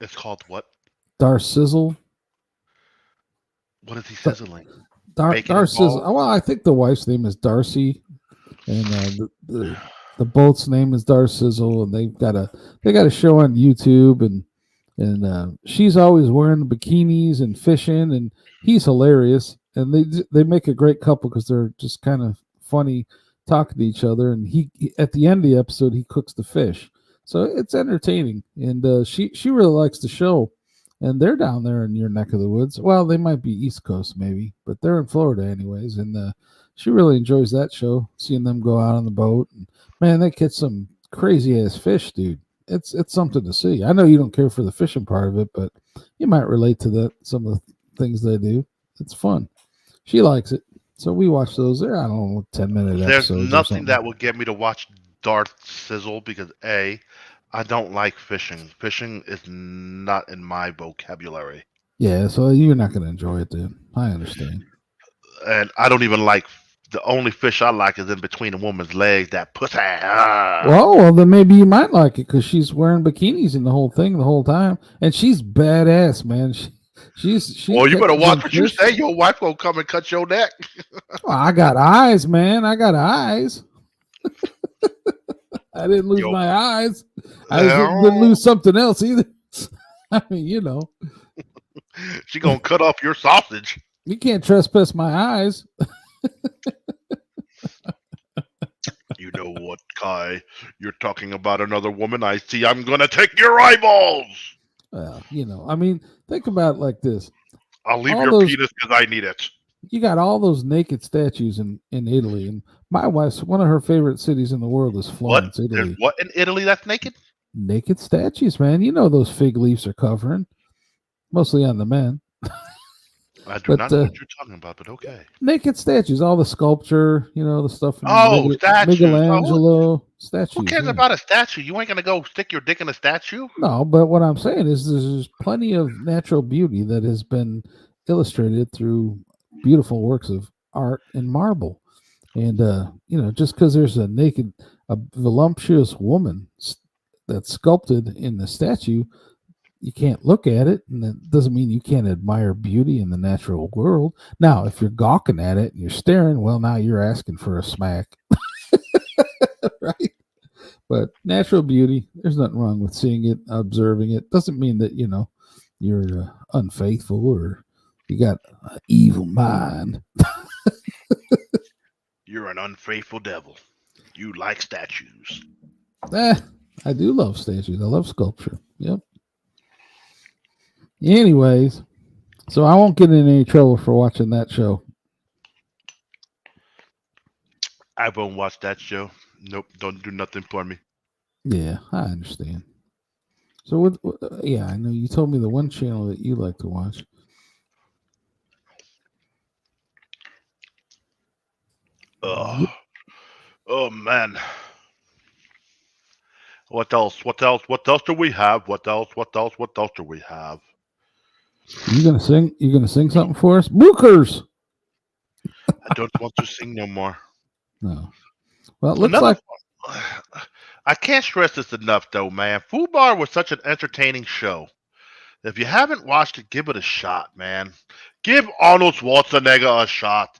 Speaker 1: It's called what?
Speaker 2: Dar Sizzle.
Speaker 1: What is he sizzling?
Speaker 2: Dar Sizzle. Well, I think the wife's name is Darcy, and the boat's name is Dar Sizzle, and they got a show on YouTube, and she's always wearing bikinis and fishing, and he's hilarious, and they make a great couple because they're just kind of funny talking to each other, and he at the end of the episode he cooks the fish, so it's entertaining, and she really likes the show. And they're down there in your neck of the woods. Well, they might be East Coast maybe, but they're in Florida anyways. And she really enjoys that show, seeing them go out on the boat. And man, they catch some crazy ass fish, dude. It's something to see. I know you don't care for the fishing part of it, but you might relate to that. Some of the things they do. It's fun. She likes it, so we watch those. There, I don't know, 10-minute episodes.
Speaker 1: There's nothing that will get me to watch Darth Sizzle because I don't like fishing. Fishing is not in my vocabulary.
Speaker 2: Yeah, so you're not going to enjoy it, dude. I understand.
Speaker 1: And I don't even like, the only fish I like is in between a woman's legs, that pussy.
Speaker 2: Well, then maybe you might like it because she's wearing bikinis in the whole thing the whole time. And she's badass, man. She's
Speaker 1: well, you better watch what you say. Your wife will come and cut your neck.
Speaker 2: Well, I got eyes, man. I got eyes. I didn't lose my eyes. I didn't lose something else either. I mean, you know.
Speaker 1: She gonna cut off your sausage.
Speaker 2: You can't trespass my eyes.
Speaker 1: You know what, Ky? You're talking about another woman. I see. I'm gonna take your eyeballs.
Speaker 2: Well, you know. I mean, think about it like this.
Speaker 1: I'll leave your penis because I need it.
Speaker 2: You got all those naked statues in Italy, and my wife's one of her favorite cities in the world is Florence, Italy.
Speaker 1: There's what in Italy that's naked?
Speaker 2: Naked statues, man. You know those fig leaves are covering, mostly on the men.
Speaker 1: I do not know what you're talking about, but okay.
Speaker 2: Naked statues, all the sculpture, you know, the stuff from
Speaker 1: statues.
Speaker 2: Michelangelo. Statues.
Speaker 1: Who cares about a statue? You ain't gonna go stick your dick in a statue?
Speaker 2: No, but what I'm saying is there's plenty of natural beauty that has been illustrated through beautiful works of art in marble. And you know, just because there's a voluptuous woman that's sculpted in the statue, you can't look at it, and that doesn't mean you can't admire beauty in the natural world. Now, if you're gawking at it and you're staring, well, now you're asking for a smack. Right? But natural beauty, there's nothing wrong with seeing it, observing it. Doesn't mean that, you know, you're unfaithful or you got an evil mind.
Speaker 1: You're an unfaithful devil. You like statues.
Speaker 2: I do love statues. I love sculpture. Yep. Anyways, so I won't get in any trouble for watching that show.
Speaker 1: I won't watch that show. Nope, don't do nothing for me.
Speaker 2: Yeah, I understand. So, yeah, I know you told me the one channel that you like to watch.
Speaker 1: Oh man. What else? What else? What else do we have? What else? What else? What else do we have?
Speaker 2: You gonna sing? You gonna sing something for us, Bookers?
Speaker 1: I don't want to sing no more.
Speaker 2: No. Well, it looks like
Speaker 1: I can't stress this enough, though, man. Food Bar was such an entertaining show. If you haven't watched it, give it a shot, man. Give Arnold Schwarzenegger a shot.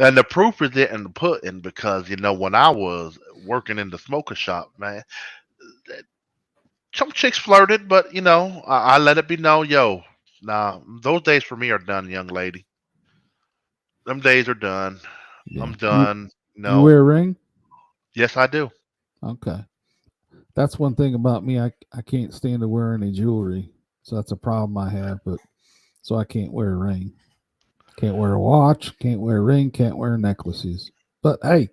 Speaker 1: And the proof is in the pudding because when I was working in the smoker shop, man, some chicks flirted, but I let it be known, yo, nah, those days for me are done, young lady. Them days are done. I'm
Speaker 2: Yeah.
Speaker 1: done.
Speaker 2: You
Speaker 1: No,
Speaker 2: wear a ring?
Speaker 1: yes, I do.
Speaker 2: Okay. That's one thing about me. I can't stand to wear any jewelry. So that's a problem I have, but so I can't wear a ring. Can't wear a watch, can't wear a ring, can't wear necklaces. But hey,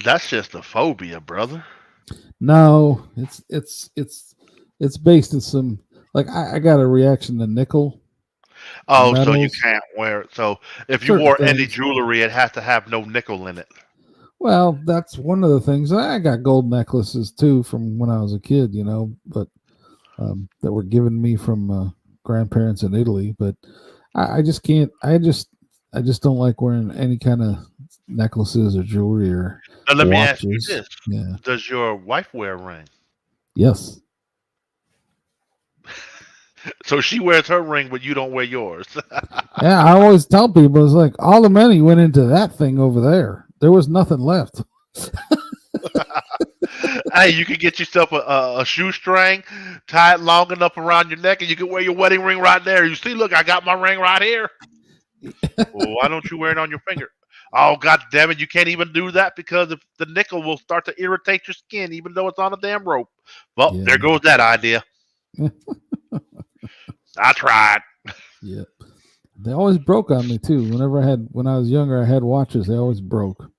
Speaker 1: That's just a phobia, brother.
Speaker 2: no, it's based in some like I got a reaction to nickel and
Speaker 1: Oh, so you
Speaker 2: metals,
Speaker 1: can't wear it. So if you
Speaker 2: certain
Speaker 1: wore any
Speaker 2: things.
Speaker 1: jewelry, it has to have no nickel in it.
Speaker 2: Well, that's one of the things. I got gold necklaces too from when I was a kid, but that were given me from grandparents in Italy. But I just can't. I just don't like wearing any kind of necklaces or jewelry or
Speaker 1: Now let me ask you
Speaker 2: watches.
Speaker 1: this:
Speaker 2: Yeah.
Speaker 1: does your wife wear a ring?
Speaker 2: Yes.
Speaker 1: So she wears her ring, but you don't wear yours.
Speaker 2: Yeah. I always tell people it's like all the money went into that thing over there. There was nothing left.
Speaker 1: Hey, you can get yourself a shoestring, tie it long enough around your neck, and you can wear your wedding ring right there. You see, look, I got my ring right here. Well, why don't you wear it on your finger? Oh, God damn it, you can't even do that because if the nickel will start to irritate your skin, even though it's on a damn rope. Well,
Speaker 2: Yeah.
Speaker 1: there goes that idea. I tried.
Speaker 2: Yeah. They always broke on me too. When I was younger, I had watches. They always broke.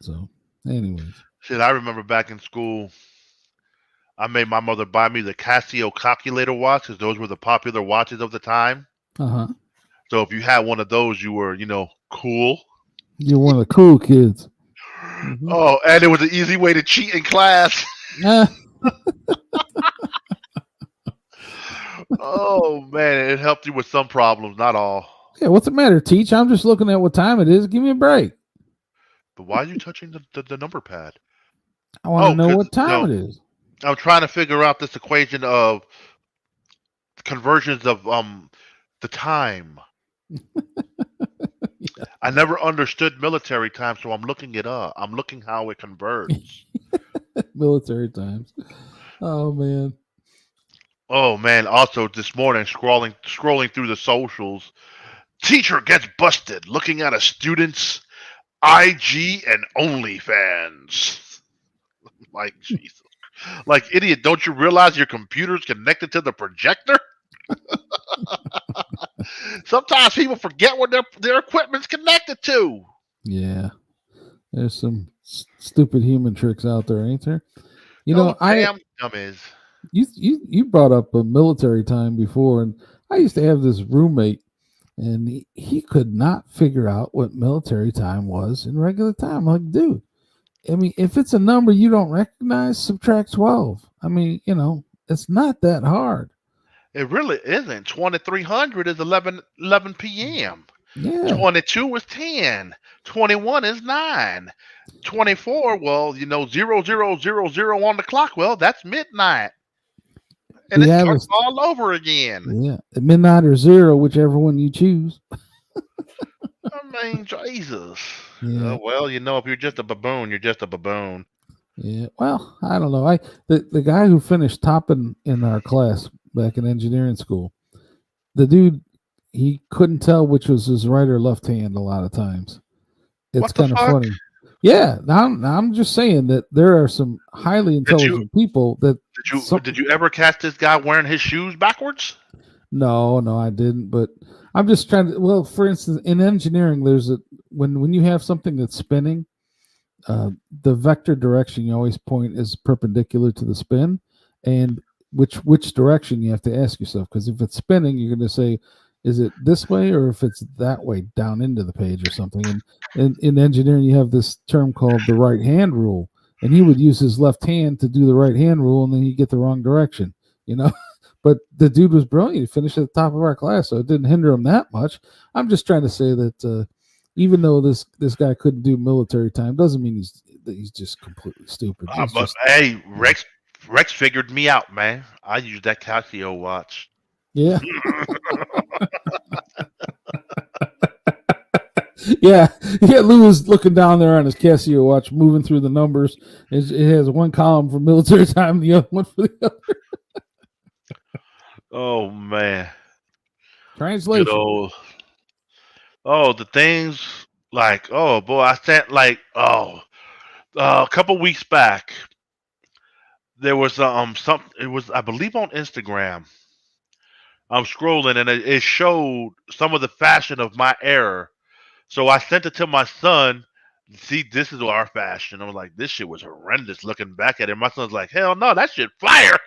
Speaker 2: So, anyways.
Speaker 1: Shit, I remember back in school, I made my mother buy me the Casio calculator watch because those were the popular watches of the time.
Speaker 2: Uh huh.
Speaker 1: So if you had one of those, you were, cool.
Speaker 2: You're one of the cool kids. Mm-hmm.
Speaker 1: Oh, and it was an easy way to cheat in class.
Speaker 2: Ah,
Speaker 1: Oh man, it helped you with some problems, not all.
Speaker 2: yeah. What's the matter, Teach? I'm just looking at what time it is. Give me a break.
Speaker 1: But why are you touching the number pad?
Speaker 2: I want to
Speaker 1: Oh,
Speaker 2: know
Speaker 1: because
Speaker 2: what time it is.
Speaker 1: I'm trying to figure out this equation of conversions of the time. I never understood military time, so I'm looking it up. I'm looking how it converts.
Speaker 2: Military times. Oh man.
Speaker 1: Oh man! Also, this morning, scrolling through the socials, teacher gets busted looking at a student's IG and OnlyFans. Like Jesus, like idiot! Don't you realize your computer's connected to the projector? Sometimes people forget what their equipment's connected to.
Speaker 2: Yeah. There's some stupid human tricks out there, ain't there?
Speaker 1: Oh
Speaker 2: I
Speaker 1: damn dummies!
Speaker 2: you brought up a military time before, and I used to have this roommate, and he could not figure out what military time was in regular time. I'm like, dude, I mean, if it's a number you don't recognize, subtract 12. I mean, it's not that hard.
Speaker 1: It really isn't. 2300 is 11 p.m.
Speaker 2: Yeah.
Speaker 1: 22 is 10. 21 is 9. 24, well, 0000 on the clock. Well, that's midnight. And
Speaker 2: We
Speaker 1: it
Speaker 2: have a
Speaker 1: starts all over again.
Speaker 2: yeah, at midnight or zero, whichever one you choose.
Speaker 1: I mean, Jesus.
Speaker 2: Yeah.
Speaker 1: Well, if you're just a baboon, you're just a baboon.
Speaker 2: Yeah. Well, I don't know. The guy who finished top in our class back in engineering school, the dude, he couldn't tell which was his right or left hand a lot of times. It's
Speaker 1: What the
Speaker 2: kind of
Speaker 1: fuck?
Speaker 2: funny. Yeah. Now I'm just saying that there are some highly
Speaker 1: Did you
Speaker 2: intelligent people that
Speaker 1: did you ever catch this guy wearing his shoes backwards?
Speaker 2: No, I didn't. But I'm just trying to. Well, for instance, in engineering, there's a when you have something that's spinning, the vector direction you always point is perpendicular to the spin, and which direction you have to ask yourself, because if it's spinning, you're going to say, is it this way, or if it's that way down into the page or something. And in engineering, you have this term called the right hand rule, and he would use his left hand to do the right hand rule, and then he'd get the wrong direction. But the dude was brilliant. He finished at the top of our class, so it didn't hinder him that much. I'm just trying to say that even though this guy couldn't do military time, doesn't mean he's just completely stupid.
Speaker 1: Hey, Rex figured me out, man. I used that Caccio watch.
Speaker 2: Yeah. Yeah, Lou was looking down there on his Casio watch, moving through the numbers. It has one column for military time, the other one for the other.
Speaker 1: Oh man, good
Speaker 2: Translation.
Speaker 1: old. Oh, the things like oh boy, I sent like a couple weeks back. There was some. It was I believe on Instagram. I'm scrolling and it showed some of the fashion of my era. So I sent it to my son. See, this is our fashion. I was like, this shit was horrendous. Looking back at it, my son's like, hell no, that shit fire.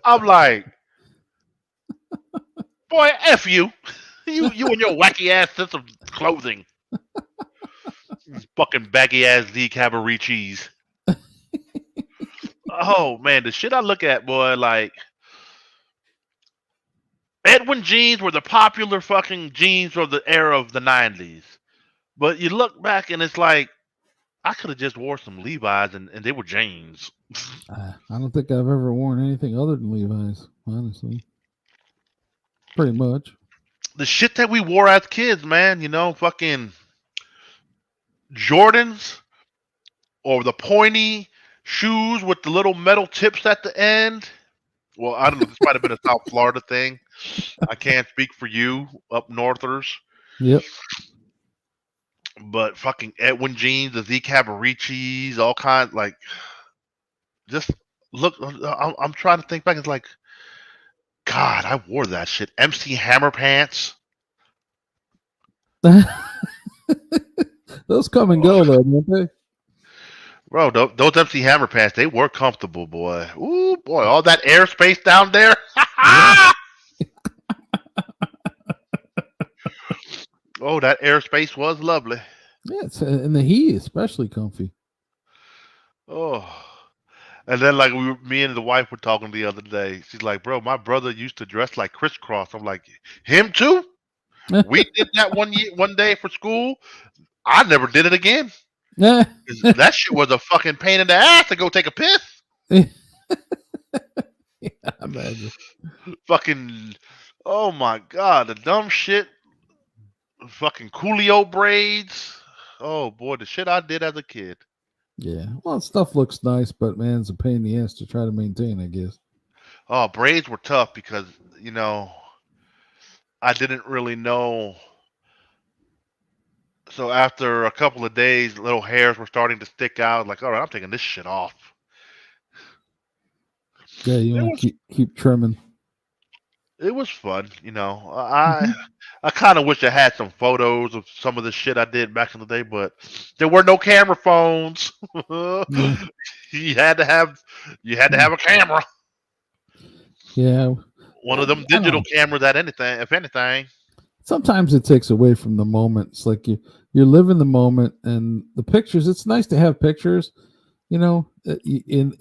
Speaker 1: I'm like, boy, f you, you and your wacky ass sense of clothing, fucking baggy ass Z Cabaricis. Oh man, the shit I look at, boy, like Edwin jeans were the popular fucking jeans of the era of the '90s. But you look back and it's like I could have just wore some Levi's and they were jeans.
Speaker 2: I don't think I've ever worn anything other than Levi's, honestly. Pretty much.
Speaker 1: The shit that we wore as kids, man, you know, fucking Jordans or the pointy shoes with the little metal tips at the end. Well, I don't know. This might have been a South Florida thing. I can't speak for you up northers.
Speaker 2: Yep.
Speaker 1: But fucking Edwin jeans, the Z Cabaricis, all kinds, like, just look. I'm trying to think back. It's like, God, I wore that shit. MC Hammer pants.
Speaker 2: Those come and go, though, don't they?
Speaker 1: Bro, those MC Hammer pants, they were comfortable, boy. Ooh, boy, all that airspace down there. Oh, that airspace was lovely.
Speaker 2: Yeah, and the heat especially comfy.
Speaker 1: Oh, and then like me and the wife were talking the other day. She's like, "Bro, my brother used to dress like crisscross." I'm like, "Him too? We did that one day for school. I never did it again. That shit was a fucking pain in the ass to go take a piss."
Speaker 2: Yeah, imagine.
Speaker 1: Fucking, oh my god, the dumb shit. Fucking Coolio braids. Oh boy, the shit I did as a kid.
Speaker 2: Yeah, well, stuff looks nice, but man, it's a pain in the ass to try to maintain, I guess.
Speaker 1: Oh, braids were tough because you know I didn't really know. So after a couple of days, little hairs were starting to stick out. Like, all right, I'm taking this shit off.
Speaker 2: Yeah, you want to keep trimming.
Speaker 1: It was fun, you know. I kind of wish I had some photos of some of the shit I did back in the day, but there were no camera phones.
Speaker 2: Yeah.
Speaker 1: You had to have a camera.
Speaker 2: Yeah,
Speaker 1: One of them digital cameras at anything, if anything.
Speaker 2: Sometimes it takes away from the moment. It's like you're living the moment, and the pictures. It's nice to have pictures. You know, in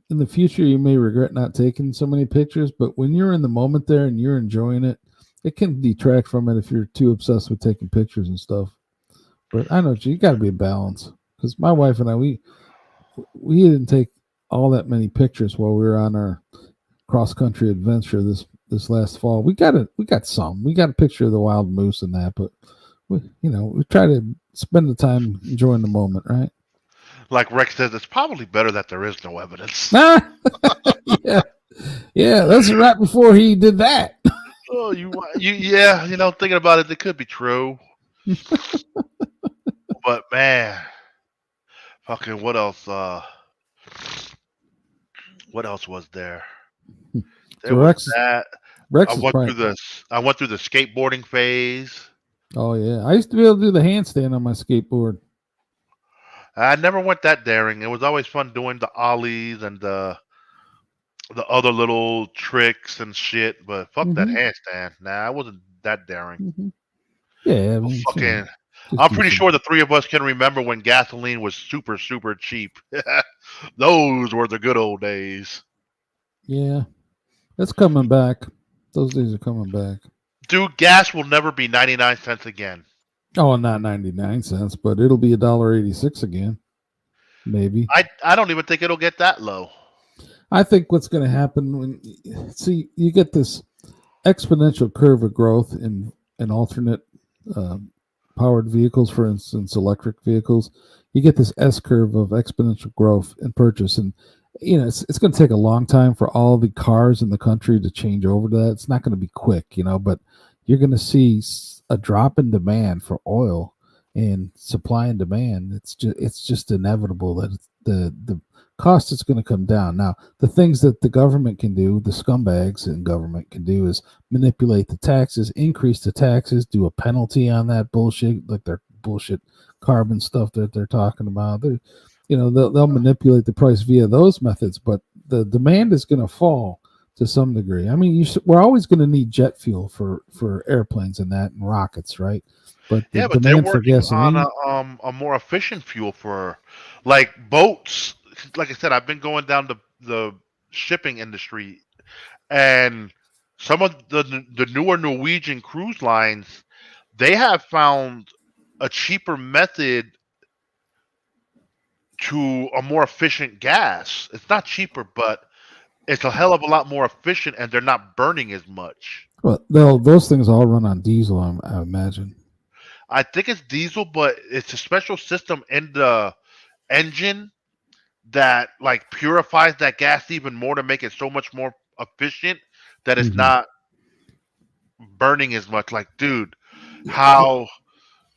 Speaker 2: the future, you may regret not taking so many pictures, but when you're in the moment there and you're enjoying it, it can detract from it if you're too obsessed with taking pictures and stuff. But I know you got to be a balance, because my wife and I, we didn't take all that many pictures while we were on our cross country adventure this last fall. We got some. We got a picture of the wild moose and that, but we try to spend the time enjoying the moment, right?
Speaker 1: Like Rex says, it's probably better that there is no evidence.
Speaker 2: Yeah, that's right before he did that.
Speaker 1: Oh, yeah, thinking about it, it could be true. But man, fucking what else? What else was there? There was that. I went through the skateboarding phase.
Speaker 2: Oh yeah, I used to be able to do the handstand on my skateboard.
Speaker 1: I never went that daring. It was always fun doing the ollies and the other little tricks and shit. But fuck that handstand. Nah, I wasn't that daring.
Speaker 2: Yeah,
Speaker 1: I'm pretty sure the three of us can remember when gasoline was super, super cheap. Those were the good old days.
Speaker 2: Yeah, it's coming back. Those days are coming back.
Speaker 1: Dude, gas will never be 99 cents again.
Speaker 2: Oh, not 99 cents, but it'll be $1.86 again. Maybe.
Speaker 1: I don't even think it'll get that low.
Speaker 2: I think what's going to happen you get this exponential curve of growth in and alternate powered vehicles, for instance, electric vehicles, you get this S curve of exponential growth in purchase. And, it's going to take a long time for all the cars in the country to change over to that. It's not going to be quick, but you're going to see a drop in demand for oil and supply and demand. It's just inevitable that the cost is going to come down. Now, the things that the government can do, the scumbags in government can do, is manipulate the taxes, increase the taxes, do a penalty on that bullshit, like their bullshit carbon stuff that they're talking about. They'll manipulate the price via those methods, but the demand is going to fall to some degree. I mean, we're always going to need jet fuel for airplanes and that, and rockets, right? But the
Speaker 1: but they're
Speaker 2: demand for
Speaker 1: working on
Speaker 2: gasoline,
Speaker 1: a more efficient fuel for like boats. Like I said, I've been going down the shipping industry, and some of the newer Norwegian cruise lines, they have found a cheaper method to a more efficient gas. It's not cheaper, but it's a hell of a lot more efficient, and they're not burning as much.
Speaker 2: well, those things all run on diesel, I imagine.
Speaker 1: I think it's diesel, but it's a special system in the engine that like purifies that gas even more to make it so much more efficient that it's not burning as much. Like, dude, how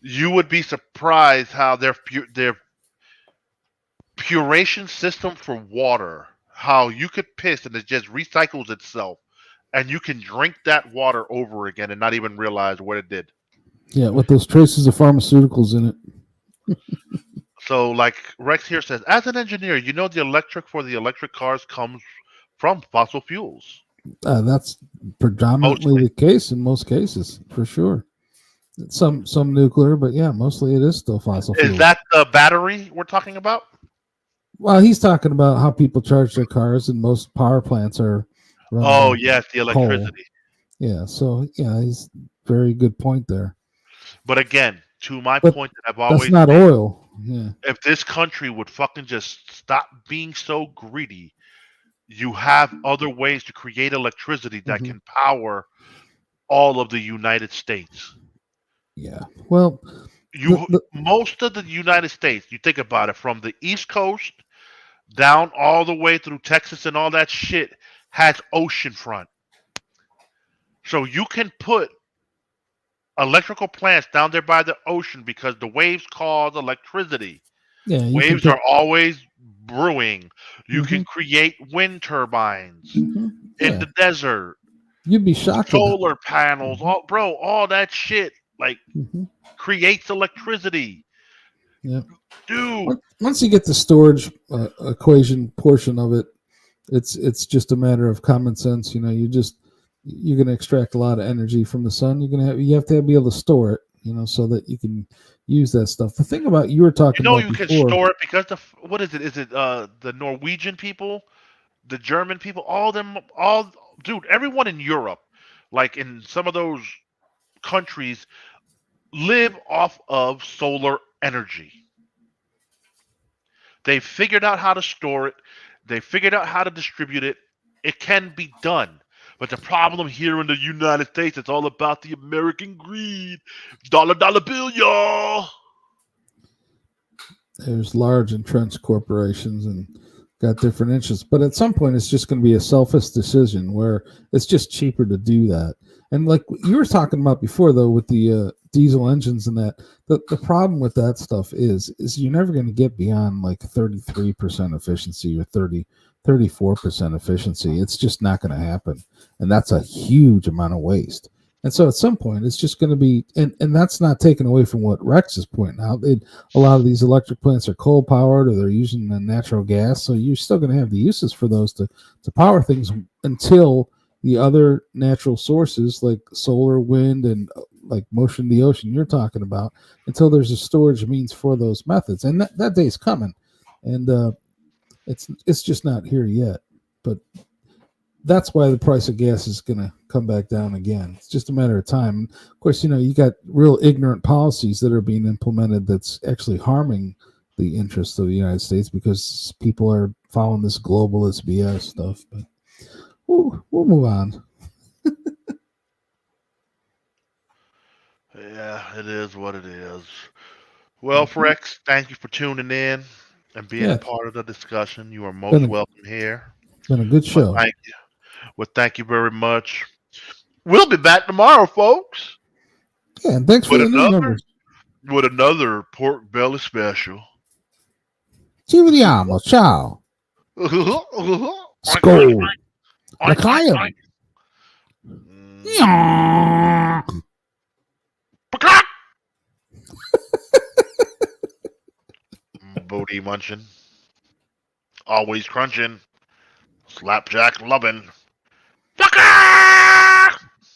Speaker 1: you would be surprised how their puration system for water, how you could piss and it just recycles itself, and you can drink that water over again and not even realize what it did.
Speaker 2: Yeah, with those traces of pharmaceuticals in it.
Speaker 1: So, like Rex here says, as an engineer, you know the electric for the electric cars comes from fossil fuels.
Speaker 2: That's predominantly
Speaker 1: Mostly.
Speaker 2: the case in most cases, for sure. Some nuclear, but yeah, mostly it is still fossil fuel.
Speaker 1: Is that the battery we're talking about?
Speaker 2: Well, he's talking about how people charge their cars, and most power plants are running
Speaker 1: Oh,
Speaker 2: on
Speaker 1: yes, the electricity.
Speaker 2: coal. Yeah, so yeah, he's very good point there.
Speaker 1: But again, to my
Speaker 2: But
Speaker 1: point that I've
Speaker 2: that's
Speaker 1: always
Speaker 2: not
Speaker 1: made,
Speaker 2: oil. Yeah.
Speaker 1: if this country would fucking just stop being so greedy, you have other ways to create electricity that can power all of the United States.
Speaker 2: Yeah. Well,
Speaker 1: Most of the United States, you think about it, from the East Coast down all the way through Texas and all that shit, has oceanfront. So you can put electrical plants down there by the ocean because the waves cause electricity.
Speaker 2: yeah,
Speaker 1: Waves are always brewing. You can create wind turbines in the desert.
Speaker 2: You'd be shocked.
Speaker 1: Solar panels, all that shit like creates electricity.
Speaker 2: Yeah,
Speaker 1: dude.
Speaker 2: Once you get the storage equation portion of it, it's just a matter of common sense. You're going to extract a lot of energy from the sun. You have to be able to store it, so that you can use that stuff. The thing about you were talking about
Speaker 1: you
Speaker 2: before,
Speaker 1: can store it because what is it? Is it the Norwegian people, the German people, dude, everyone in Europe, like in some of those countries, live off of solar energy. They figured out how to store it. They figured out how to distribute it. It can be done. But the problem here in the United States, it's all about the American greed. Dollar bill, y'all.
Speaker 2: There's large entrenched corporations and got different interests. But at some point, it's just going to be a selfish decision where it's just cheaper to do that. And like you were talking about before, though, with the diesel engines and that, the problem with that stuff is you're never going to get beyond like 33% efficiency or 34% efficiency. It's just not going to happen. And that's a huge amount of waste. And so at some point, it's just going to be, and that's not taken away from what Rex is pointing out. A lot of these electric plants are coal powered or they're using natural gas. So you're still going to have the uses for those to power things until the other natural sources like solar, wind, and like motion in the ocean you're talking about, until there's a storage means for those methods. And that day's coming. And it's just not here yet. But that's why the price of gas is going to come back down again. It's just a matter of time. Of course, you got real ignorant policies that are being implemented that's actually harming the interests of the United States because people are following this globalist BS stuff. But we'll move on.
Speaker 1: Yeah, it is what it is. Well, Frex, thank you for tuning in and being a
Speaker 2: Yeah,
Speaker 1: part of the discussion. You are
Speaker 2: been
Speaker 1: most
Speaker 2: a,
Speaker 1: welcome here.
Speaker 2: been a good
Speaker 1: Well,
Speaker 2: show.
Speaker 1: thank you. Well, thank you very much. We'll be back tomorrow, folks,
Speaker 2: Yeah, and thanks for
Speaker 1: with
Speaker 2: the new
Speaker 1: another
Speaker 2: members.
Speaker 1: pork belly special.
Speaker 2: Ci vediamo. Ciao.
Speaker 1: Oink, oink,
Speaker 2: Skull.
Speaker 1: oink, oink,
Speaker 2: L'chaim.
Speaker 1: oink. Mm. Peacock! Booty munching. Always crunching. Slapjack loving.